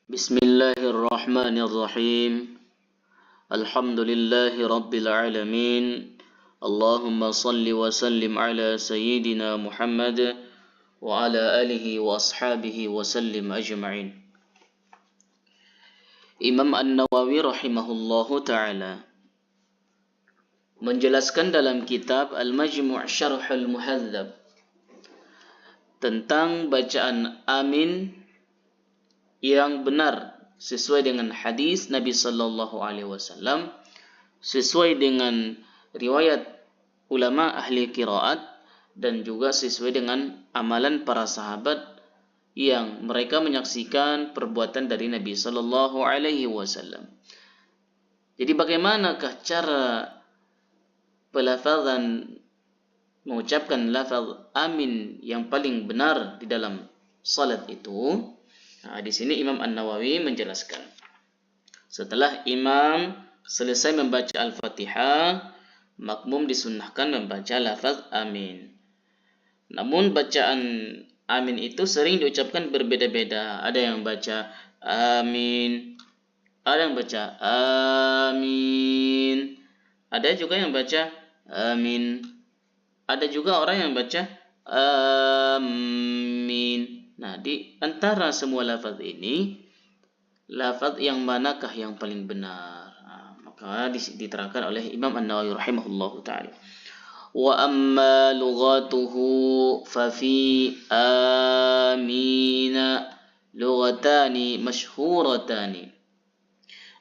Bismillahirrahmanirrahim. Alhamdulillahi rabbil alamin. Allahumma salli wa sallim ala sayyidina Muhammad wa ala alihi wa ashabihi wa sallim ajma'in. Imam An-Nawawi rahimahullahu ta'ala menjelaskan dalam kitab Al-Majmu' Syarhul Muhadzab tentang bacaan amin yang benar sesuai dengan hadis Nabi sallallahu alaihi wasallam, sesuai dengan riwayat ulama ahli qiraat, dan juga sesuai dengan amalan para sahabat yang mereka menyaksikan perbuatan dari Nabi sallallahu alaihi wasallam. Jadi bagaimanakah cara pelafazan mengucapkan lafaz amin yang paling benar di dalam salat itu? Nah, di sini Imam An-Nawawi menjelaskan. Setelah imam selesai membaca Al-Fatihah, makmum disunnahkan membaca lafaz amin. Namun bacaan amin itu sering diucapkan berbeda-beda. Ada yang baca amin, ada yang baca amin, ada juga yang baca amin, ada juga orang yang baca amin. Nah, di antara semua lafaz ini, lafaz yang manakah yang paling benar? Nah, maka diterangkan oleh Imam An-Nawawi rahimahullahu ta'ala. Wa amma lughatuhu fa fi amina lughatani masyhuratani.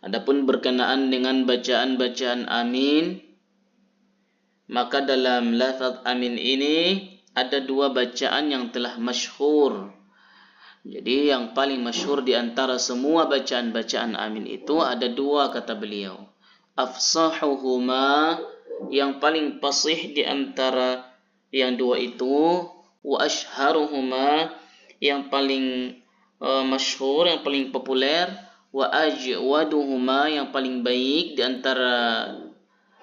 Adapun berkenaan dengan bacaan-bacaan amin, maka dalam lafaz amin ini ada dua bacaan yang telah masyhur. Jadi yang paling masyhur di antara semua bacaan-bacaan amin itu ada dua, kata beliau. Afsahuhuma, yang paling fasih di antara yang dua itu, wa ashharuhuma, yang paling masyhur, yang paling populer, wa ajwaduhuma, yang paling baik di antara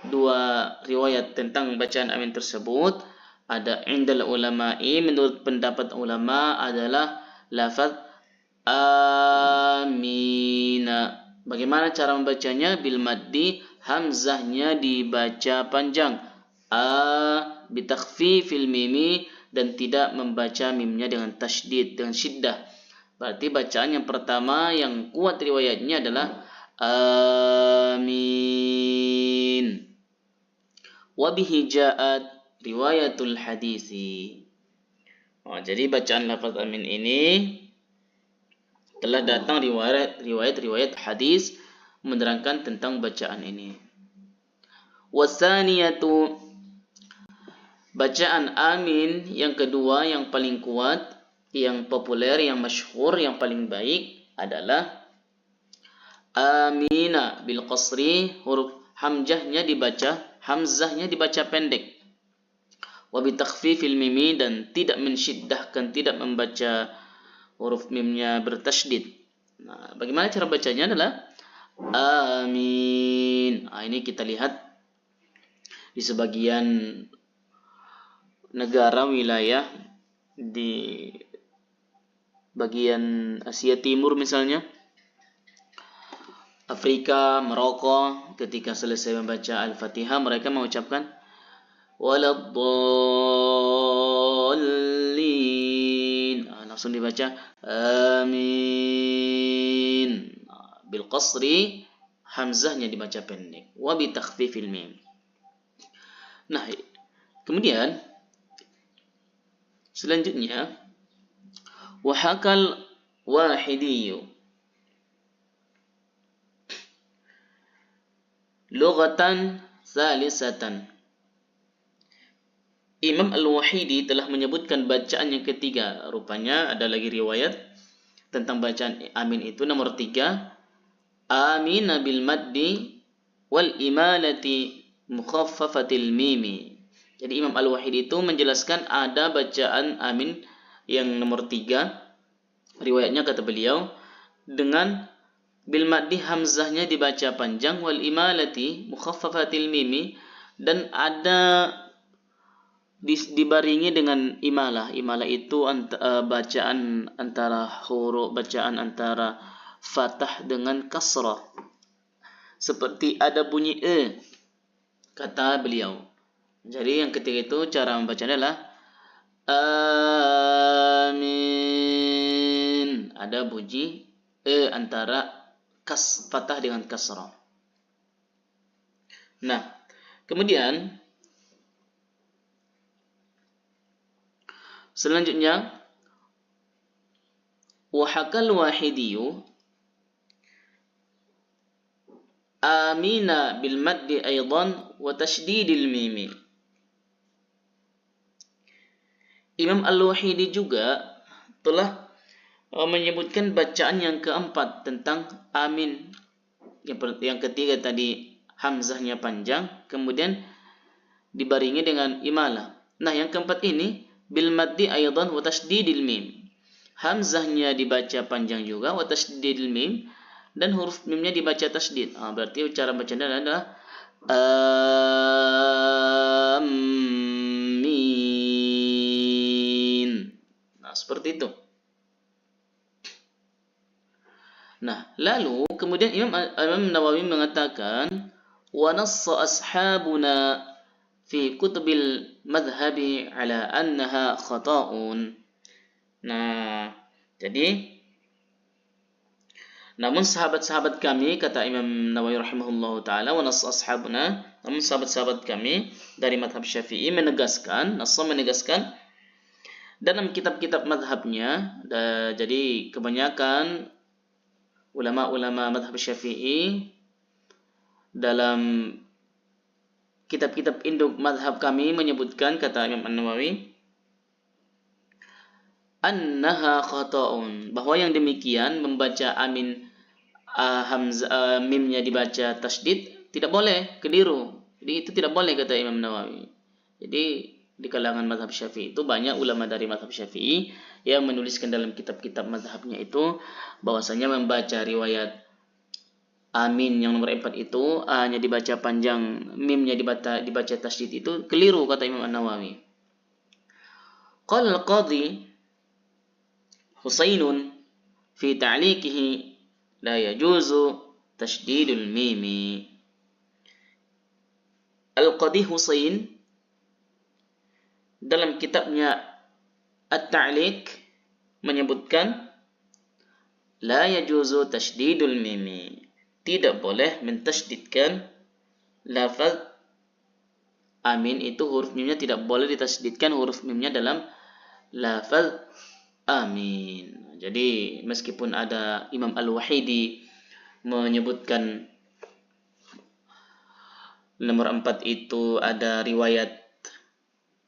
dua riwayat tentang bacaan amin tersebut. Ada indal ulama'i, menurut pendapat ulama adalah lafaz amina. Bagaimana cara membacanya? Bil maddi, hamzahnya dibaca panjang, bitakhfifil mimi, dan tidak membaca mimnya dengan tasydid, dengan syiddah. Berarti bacaan yang pertama yang kuat riwayatnya adalah amin. Wa bihi ja'at riwayatul hadisi. Jadi bacaan lafaz amin ini telah datang riwayat hadis menerangkan tentang bacaan ini. Wasaniyatu, bacaan amin yang kedua yang paling kuat, yang populer, yang masyhur, yang paling baik adalah amina bil qasri, huruf hamzahnya dibaca pendek. Wa bi takhfifil mimi, dan tidak mensyiddahkan, tidak membaca huruf mimnya bertasydid. Nah, bagaimana cara bacanya adalah amin. Nah, ini kita lihat di sebagian negara wilayah di bagian Asia Timur misalnya, Afrika, Maroko, ketika selesai membaca Al-Fatihah mereka mengucapkan waladdallin. Langsung dibaca amin. Bil qasri, hamzahnya dibaca pendek. Wa bi takhfifil mim. Nah, kemudian selanjutnya wa hakal wahidiyyu lughatan salisatan. Imam Al-Wahidi telah menyebutkan bacaan yang ketiga. Rupanya ada lagi riwayat tentang bacaan amin itu, nomor 3. Amin bil maddi wal imalati mukhaffafatil mimi. Jadi Imam Al-Wahidi itu menjelaskan ada bacaan amin yang nomor 3. Riwayatnya kata beliau dengan bil maddi, hamzahnya dibaca panjang, wal imalati mukhaffafatil mimi, dan ada dibaringi dengan imalah. Imalah itu bacaan antara huruf, bacaan antara fathah dengan kasrah. Seperti ada bunyi kata beliau. Jadi yang ketiga itu cara membacanya adalah amin. Ada bunyi antara fathah dengan kasrah. Nah, kemudian selanjutnya wahakal wahidiyu amina bil maddi aidan wa tasydidil mimi. Imam Al-Wahidi juga telah menyebutkan bacaan yang keempat tentang amin. Yang ketiga tadi hamzahnya panjang, kemudian dibaringi dengan imalah. Nah, yang keempat ini bil maddi aidan wa tasydidil mim. Hamzahnya dibaca panjang juga, wa tasydidil mim, dan huruf mimnya dibaca tasydid. Berarti cara bacanya adalah amin. Nah, seperti itu. Nah, lalu kemudian Imam Nawawi mengatakan wa nassa ashabuna fi kutubil madhhabi ala annaha khata'un. Nah, jadi namun sahabat-sahabat kami, kata Imam Nawawi rahimahullahu taala, wa nassa ashabuna, namun sahabat-sahabat kami dari madhab Syafi'i menegaskan dalam kitab-kitab madhabnya. Jadi kebanyakan ulama-ulama madhab Syafi'i dalam kitab-kitab induk madhab kami menyebutkan, kata Imam An-Nawawi, annaha khata'un, bahwa yang demikian membaca amin mimnya dibaca tasydid tidak boleh, keliru. Jadi itu tidak boleh, kata Imam Nawawi. Jadi di kalangan mazhab Syafi'i itu banyak ulama dari mazhab Syafi'i yang menuliskan dalam kitab-kitab mazhabnya itu bahwasanya membaca riwayat amin yang nomor 4 itu hanya dibaca panjang, mimnya dibaca tasydid itu keliru, kata Imam An-Nawawi. Qala al-Qadhi Husainun fi ta'liqihi la yajuzu tasydidul mimi. Al-Qadhi Husain dalam kitabnya At-Ta'liq menyebutkan la yajuzu tasydidul mimi, tidak boleh mentasydidkan lafaz amin itu, huruf mimnya tidak boleh ditasydidkan huruf mimnya dalam lafaz amin. Jadi meskipun ada Imam Al-Wahidi menyebutkan nomor 4 itu ada riwayat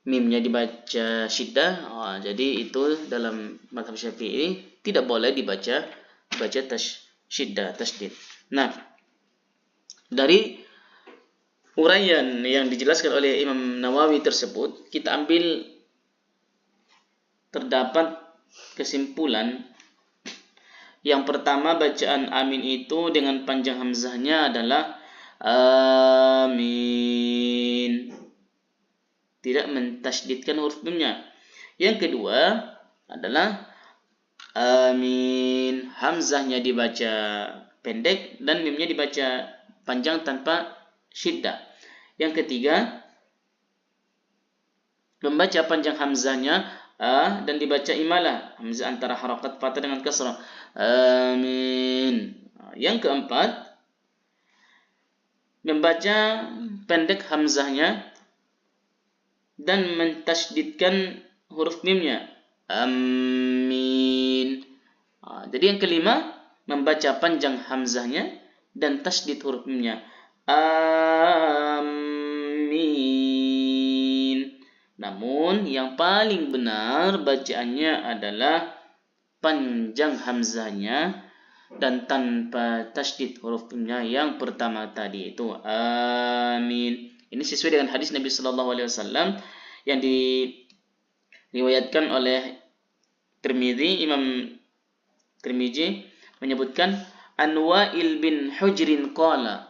mimnya dibaca syiddah, jadi itu dalam mazhab Syafi'i tidak boleh dibaca syiddah, tasydid. Nah, dari uraian yang dijelaskan oleh Imam Nawawi tersebut, kita ambil terdapat kesimpulan. Yang pertama, bacaan amin itu dengan panjang hamzahnya adalah amin, tidak mentasydidkan huruf mimnya. Yang kedua adalah amin, hamzahnya dibaca pendek dan mimnya dibaca panjang tanpa syiddah. Yang ketiga, membaca panjang hamzahnya dan dibaca imalah, hamzah antara harakat fathah dengan kasrah, amin. Yang keempat, membaca pendek hamzahnya dan mentasydidkan huruf mimnya, amin. Jadi yang kelima, membaca panjang hamzahnya dan tasydid huruf mimnya, amin. Namun yang paling benar bacaannya adalah panjang hamzahnya dan tanpa tasydid huruf mimnya yang pertama tadi itu, amin. Ini sesuai dengan hadis Nabi Sallallahu Alaihi Wasallam yang diriwayatkan oleh Tirmidzi. Imam Tirmidzi menyebutkan an Wa'il bin Hujrin qala,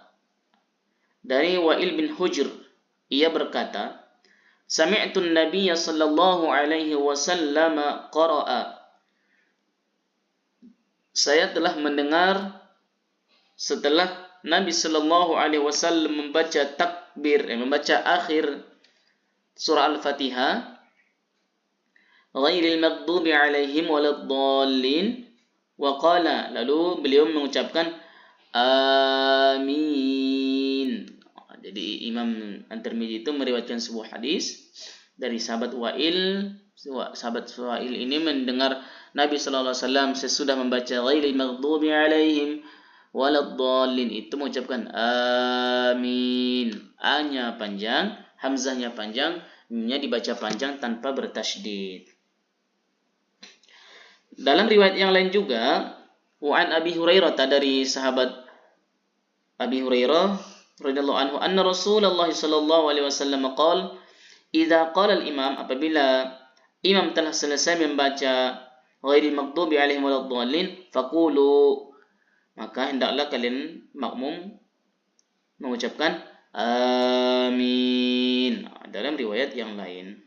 dari Wa'il bin Hujr, ia berkata, sami'tu an-nabiyya sallallahu alaihi wasallam qara'a, saya telah mendengar setelah Nabi sallallahu alaihi wasallam membaca takbir, membaca akhir surah Al-Fatihah, ghairil maghdubi alaihim waladdallin, wa qala, lalu beliau mengucapkan amin. Jadi Imam At-Tirmidzi itu meriwayatkan sebuah hadis dari sahabat Wa'il. Sahabat Wa'il ini mendengar Nabi sallallahu alaihi wasallam sesudah membaca ghairil maghdubi alaihim waladdallin itu mengucapkan amin. A-nya panjang, hamzahnya panjang, mim-nya dibaca panjang tanpa bertasydid. Dalam riwayat yang lain juga, wa'an Abi Hurairah, dari sahabat Abi Hurairah radhiyallahu anhu, anna Rasulullah sallallahu alaihi wasallam qala, idza qala al-imam, apabila imam telah selesai membaca ghairil maghdubi alaihim waladdallin, faqulu, maka hendaklah kalian makmum mengucapkan amin. Dalam riwayat yang lain.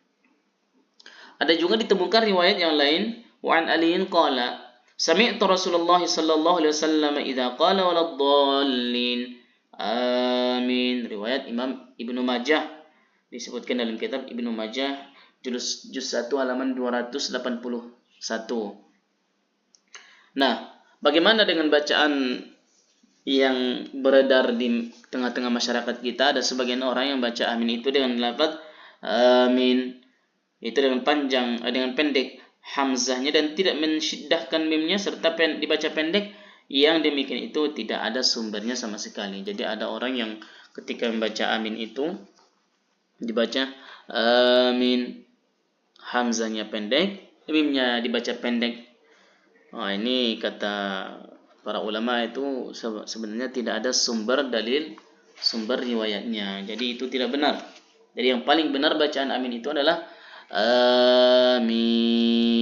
Ada juga ditemukan riwayat yang lain, wa an aliin qala, sami'tu Rasulullah sallallahu alaihi wasallam idza qala waladdallin amin. Riwayat Imam Ibnu Majah, disebutkan dalam kitab Ibnu Majah juz 1 halaman 281. Nah, bagaimana dengan bacaan yang beredar di tengah-tengah masyarakat kita? Ada sebagian orang yang baca amin itu dengan lafaz amin itu dengan panjang, dengan pendek hamzahnya dan tidak mensyiddahkan mimnya serta dibaca pendek. Yang demikian itu tidak ada sumbernya sama sekali. Jadi ada orang yang ketika membaca amin itu dibaca amin, hamzahnya pendek, mimnya dibaca pendek. Ini kata para ulama itu sebenarnya tidak ada sumber dalil, sumber riwayatnya. Jadi itu tidak benar. Jadi yang paling benar bacaan amin itu adalah amin.